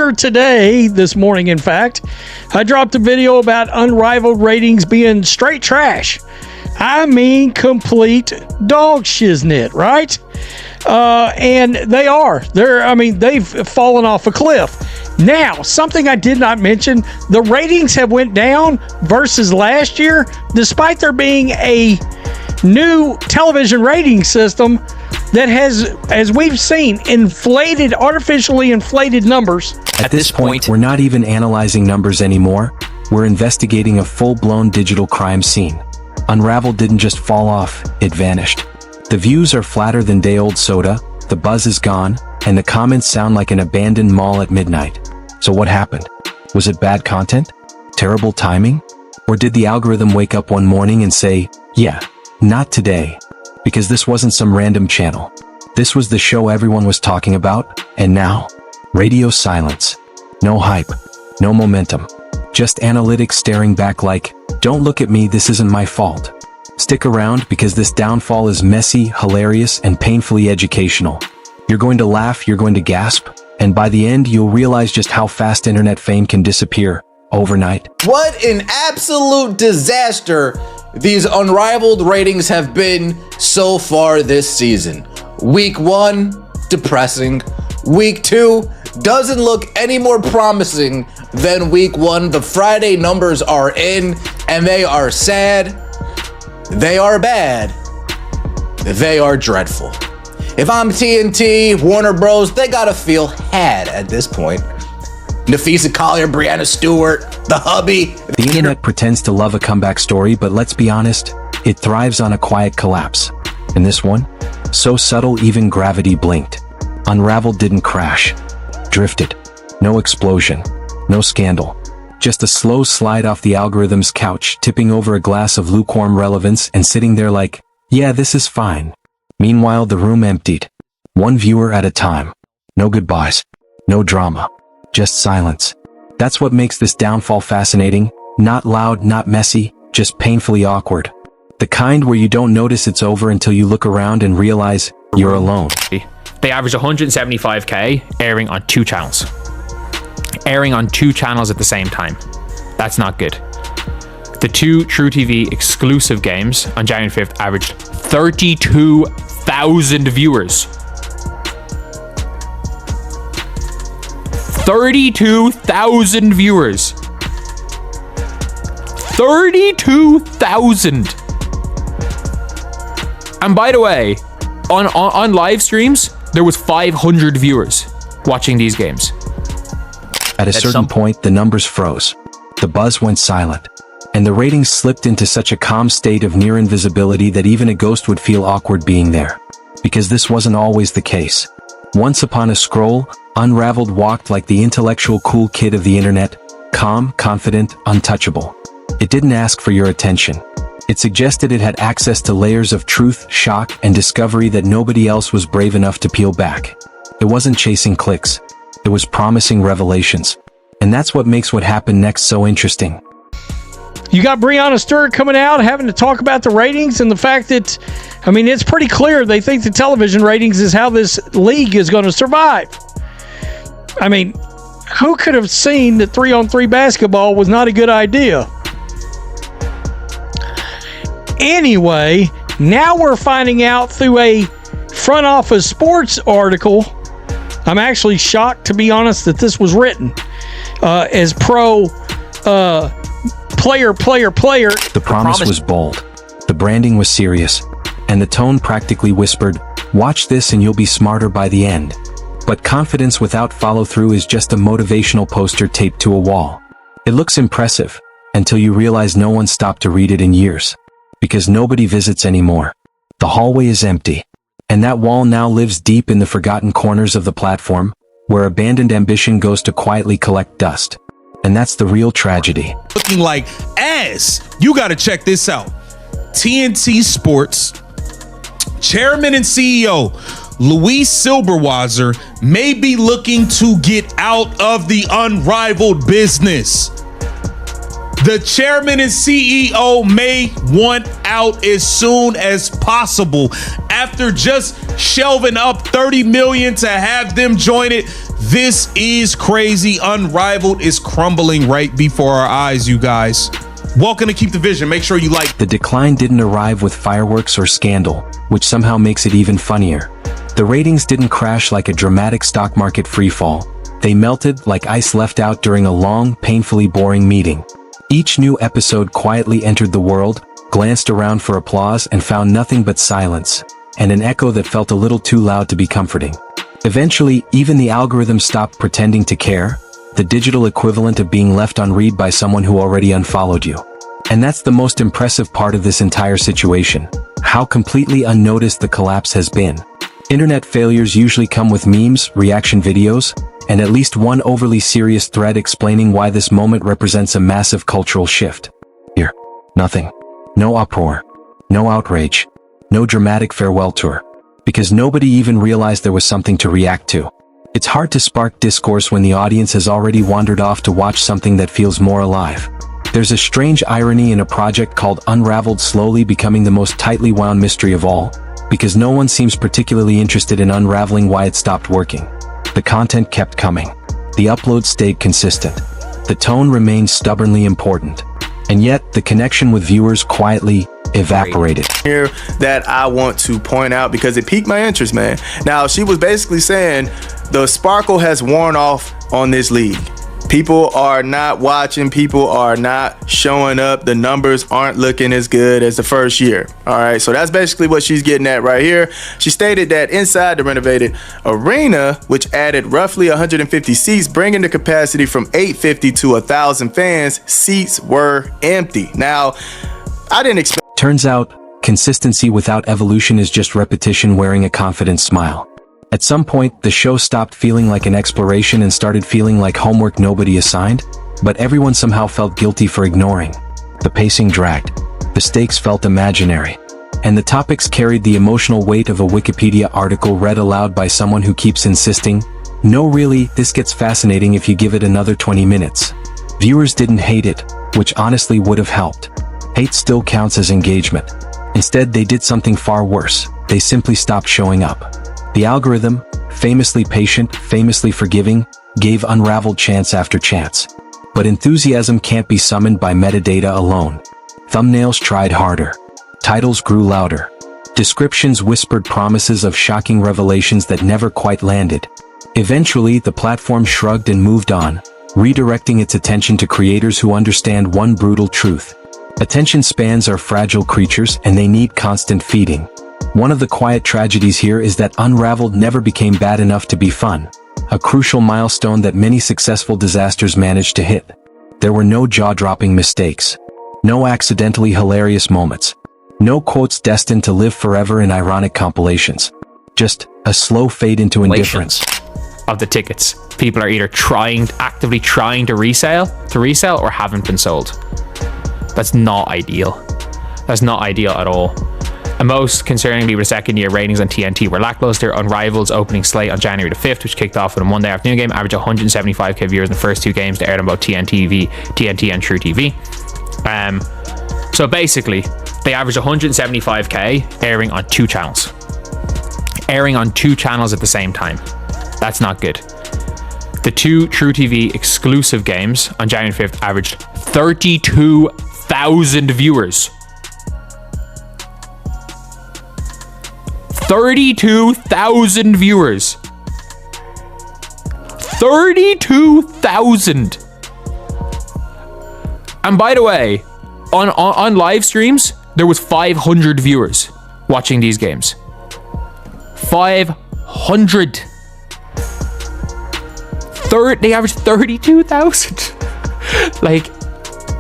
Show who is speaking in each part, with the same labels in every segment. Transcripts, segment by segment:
Speaker 1: earlier today, this morning, in fact, I dropped a video about Unrivaled ratings being straight trash. I mean, complete dog shiznit, right? And they are. They've fallen off a cliff. Now, something I did not mention, the ratings have went down versus last year, despite there being a new television rating system that has, as we've seen, artificially inflated numbers.
Speaker 2: At this point, we're not even analyzing numbers anymore. We're investigating a full-blown digital crime scene. Unrivaled didn't just fall off, it vanished. The views are flatter than day-old soda, the buzz is gone, and the comments sound like an abandoned mall at midnight. So what happened? Was it bad content? Terrible timing? Or did the algorithm wake up one morning and say, yeah, not today? Because this wasn't some random channel. This was the show everyone was talking about, and now, radio silence. No hype, no momentum. Just analytics staring back like, don't look at me, this isn't my fault. Stick around because this downfall is messy, hilarious, and painfully educational. You're going to laugh, you're going to gasp, and by the end, you'll realize just how fast internet fame can disappear overnight.
Speaker 3: What an absolute disaster these Unrivaled ratings have been so far this season. Week 1, depressing. Week 2, doesn't look any more promising than week 1. The Friday numbers are in, and they are sad. They are bad. They are dreadful. If I'm TNT, Warner Bros., they gotta feel had at this point. Nafisa Collier, Brianna Stewart, the hubby.
Speaker 2: The internet pretends to love a comeback story, but let's be honest, it thrives on a quiet collapse. And this one? So subtle even gravity blinked. Unrivaled didn't crash. Drifted. No explosion. No scandal. Just a slow slide off the algorithm's couch, tipping over a glass of lukewarm relevance and sitting there like, yeah, this is fine. Meanwhile, the room emptied. One viewer at a time. No goodbyes. No drama. Just silence. That's what makes this downfall fascinating. Not loud, not messy, just painfully awkward. The kind where you don't notice it's over until you look around and realize you're alone.
Speaker 4: They average 175k airing on 2 channels. Airing on 2 channels at the same time. That's not good. The 2 True TV exclusive games on January 5th averaged 32,000 viewers. 32,000 viewers. 32,000. And by the way, on live streams, there was 500 viewers watching these games.
Speaker 2: At a certain point, the numbers froze. The buzz went silent. And the ratings slipped into such a calm state of near invisibility that even a ghost would feel awkward being there. Because this wasn't always the case. Once upon a scroll, Unrivaled walked like the intellectual cool kid of the internet, calm, confident, untouchable. It didn't ask for your attention. It suggested it had access to layers of truth, shock, and discovery that nobody else was brave enough to peel back. It wasn't chasing clicks. It was promising revelations. And that's what makes what happened next so interesting.
Speaker 1: You got Brianna Stewart coming out having to talk about the ratings and the fact that, it's pretty clear they think the television ratings is how this league is going to survive. Who could have seen that 3-on-3 basketball was not a good idea? Anyway, now we're finding out through a front office sports article. I'm actually shocked, to be honest, that this was written as player.
Speaker 2: The promise was bold. The branding was serious. And the tone practically whispered, watch this and you'll be smarter by the end. But confidence without follow-through is just a motivational poster taped to a wall. It looks impressive, until you realize no one stopped to read it in years. Because nobody visits anymore. The hallway is empty. And that wall now lives deep in the forgotten corners of the platform, where abandoned ambition goes to quietly collect dust. And that's the real tragedy.
Speaker 5: Looking like ass. You gotta check this out. TNT Sports Chairman and CEO Luis Silberwasser may be looking to get out of the Unrivaled business. The chairman and CEO may want out as soon as possible after just shelving up $30 million to have them join it. This is crazy. Unrivaled is crumbling right before our eyes, you guys. Welcome to Keep the Vision. Make sure you like.
Speaker 2: The decline didn't arrive with fireworks or scandal, which somehow makes it even funnier. The ratings didn't crash like a dramatic stock market freefall. They melted like ice left out during a long, painfully boring meeting. Each new episode quietly entered the world, glanced around for applause, and found nothing but silence, and an echo that felt a little too loud to be comforting. Eventually, even the algorithm stopped pretending to care, the digital equivalent of being left unread by someone who already unfollowed you. And that's the most impressive part of this entire situation, how completely unnoticed the collapse has been. Internet failures usually come with memes, reaction videos, and at least one overly serious thread explaining why this moment represents a massive cultural shift. Here, nothing. No uproar. No outrage. No dramatic farewell tour. Because nobody even realized there was something to react to. It's hard to spark discourse when the audience has already wandered off to watch something that feels more alive. There's a strange irony in a project called Unraveled slowly becoming the most tightly wound mystery of all, because no one seems particularly interested in unraveling why it stopped working. The content kept coming. The uploads stayed consistent. The tone remained stubbornly important. And yet, the connection with viewers quietly evaporated.
Speaker 6: Here that I want to point out because it piqued my interest, man. Now, she was basically saying the sparkle has worn off on this league. People are not watching. People are not showing up. The numbers aren't looking as good as the first year. All right, so that's basically what she's getting at right here. She stated that inside the renovated arena, which added roughly 150 seats, bringing the capacity from 850 to 1,000 fans, seats were empty. Now, I didn't expect.
Speaker 2: Turns out, consistency without evolution is just repetition wearing a confident smile. At some point, the show stopped feeling like an exploration and started feeling like homework nobody assigned, but everyone somehow felt guilty for ignoring. The pacing dragged. The stakes felt imaginary. And the topics carried the emotional weight of a Wikipedia article read aloud by someone who keeps insisting, "No, really, this gets fascinating if you give it another 20 minutes." Viewers didn't hate it, which honestly would have helped. Hate still counts as engagement. Instead, they did something far worse. They simply stopped showing up. The algorithm, famously patient, famously forgiving, gave Unraveled chance after chance. But enthusiasm can't be summoned by metadata alone. Thumbnails tried harder. Titles grew louder. Descriptions whispered promises of shocking revelations that never quite landed. Eventually, the platform shrugged and moved on, redirecting its attention to creators who understand one brutal truth. Attention spans are fragile creatures and they need constant feeding. One of the quiet tragedies here is that Unraveled never became bad enough to be fun, a crucial milestone that many successful disasters managed to hit. There were no jaw-dropping mistakes, no accidentally hilarious moments, no quotes destined to live forever in ironic compilations. Just a slow fade into indifference.
Speaker 4: Of the tickets, people are either actively trying to resell or haven't been sold. That's not ideal. That's not ideal at all. And most concerningly, with second-year ratings on TNT were lackluster. Unrivaled's opening slate on January the 5th, which kicked off with a Monday afternoon game, averaged 175k viewers in the first two games that aired on both TNT and True TV. So basically, they averaged 175k airing on two channels. Airing on two channels at the same time. That's not good. The two True TV exclusive games on January 5th averaged 32,000 viewers. 32,000 viewers. 32,000. And by the way, on live streams, there was 500 viewers watching these games. 500. They averaged 32,000. Like,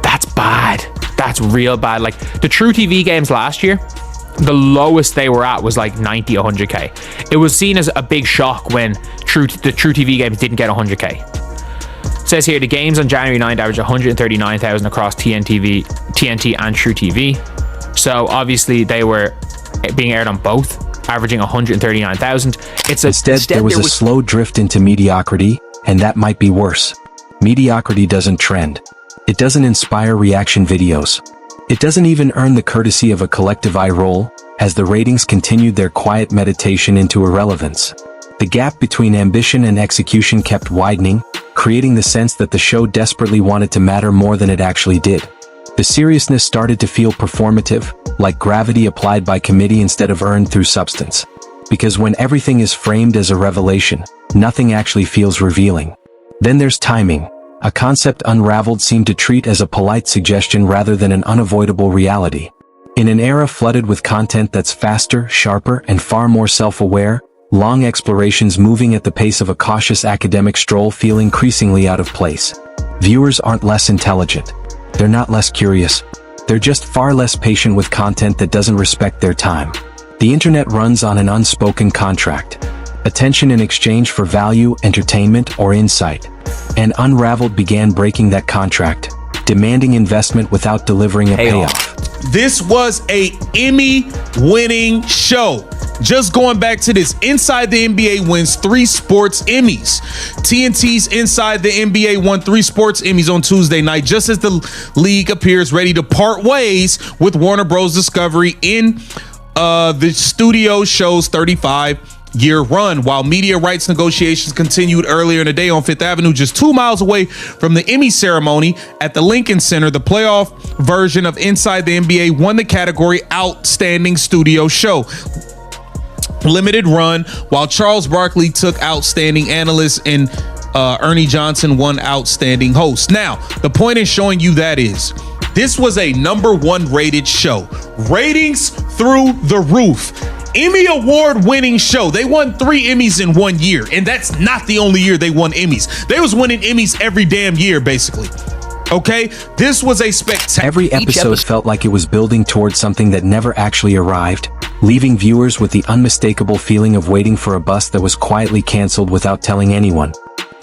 Speaker 4: that's bad. That's real bad. Like, the True TV games last year, the lowest they were at was like 90, 100k. It was seen as a big shock when the True TV games didn't get 100k. It says here, the games on January 9th averaged 139,000 across TNT and True TV. So obviously they were being aired on both, averaging 139,000.
Speaker 2: Instead, there was a slow drift into mediocrity, and that might be worse. Mediocrity doesn't trend. It doesn't inspire reaction videos. It doesn't even earn the courtesy of a collective eye roll, as the ratings continued their quiet meditation into irrelevance. The gap between ambition and execution kept widening, creating the sense that the show desperately wanted to matter more than it actually did. The seriousness started to feel performative, like gravity applied by committee instead of earned through substance. Because when everything is framed as a revelation, nothing actually feels revealing. Then there's timing, a concept Unrivaled seemed to treat as a polite suggestion rather than an unavoidable reality. In an era flooded with content that's faster, sharper, and far more self-aware, long explorations moving at the pace of a cautious academic stroll feel increasingly out of place. Viewers aren't less intelligent. They're not less curious. They're just far less patient with content that doesn't respect their time. The internet runs on an unspoken contract. Attention in exchange for value, entertainment, or insight. And Unrivaled began breaking that contract, demanding investment without delivering a payoff.
Speaker 5: This was a Emmy-winning show. Just going back to this, Inside the NBA wins 3 sports Emmys. TNT's Inside the NBA won 3 sports Emmys on Tuesday night, just as the league appears ready to part ways with Warner Bros. Discovery in the studio show's 35-year run, while media rights negotiations continued earlier in the day on Fifth Avenue, just 2 miles away from the Emmy ceremony at the Lincoln Center. The playoff version of Inside the NBA won the category Outstanding Studio Show. Limited run, while Charles Barkley took Outstanding Analyst and Ernie Johnson won Outstanding Host. Now, the point in showing you that is, this was a #1 rated show. Ratings through the roof. Emmy Award winning show. They won 3 Emmys in 1 year, and that's not the only year they won Emmys. They was winning Emmys every damn year, basically. Okay, this was a spectacular.
Speaker 2: Every episode felt like it was building towards something that never actually arrived, leaving viewers with the unmistakable feeling of waiting for a bus that was quietly canceled without telling anyone.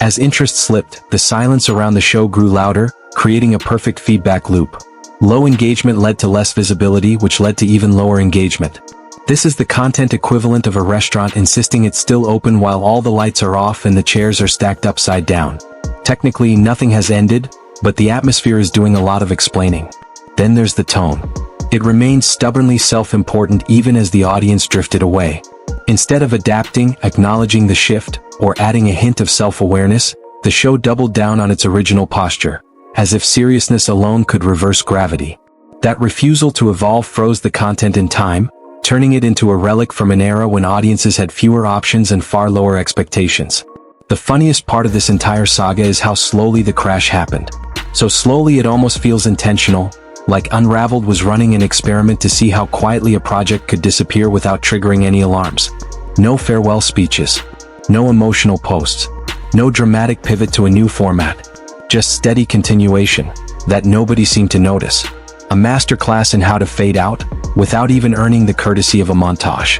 Speaker 2: As interest slipped, the silence around the show grew louder, creating a perfect feedback loop. Low engagement led to less visibility, which led to even lower engagement. This is the content equivalent of a restaurant insisting it's still open while all the lights are off and the chairs are stacked upside down. Technically, nothing has ended, but the atmosphere is doing a lot of explaining. Then there's the tone. It remained stubbornly self-important even as the audience drifted away. Instead of adapting, acknowledging the shift, or adding a hint of self-awareness, the show doubled down on its original posture, as if seriousness alone could reverse gravity. That refusal to evolve froze the content in time, turning it into a relic from an era when audiences had fewer options and far lower expectations. The funniest part of this entire saga is how slowly the crash happened. So slowly it almost feels intentional, like Unrivaled was running an experiment to see how quietly a project could disappear without triggering any alarms. No farewell speeches. No emotional posts. No dramatic pivot to a new format. Just steady continuation that nobody seemed to notice. A masterclass in how to fade out without even earning the courtesy of a montage.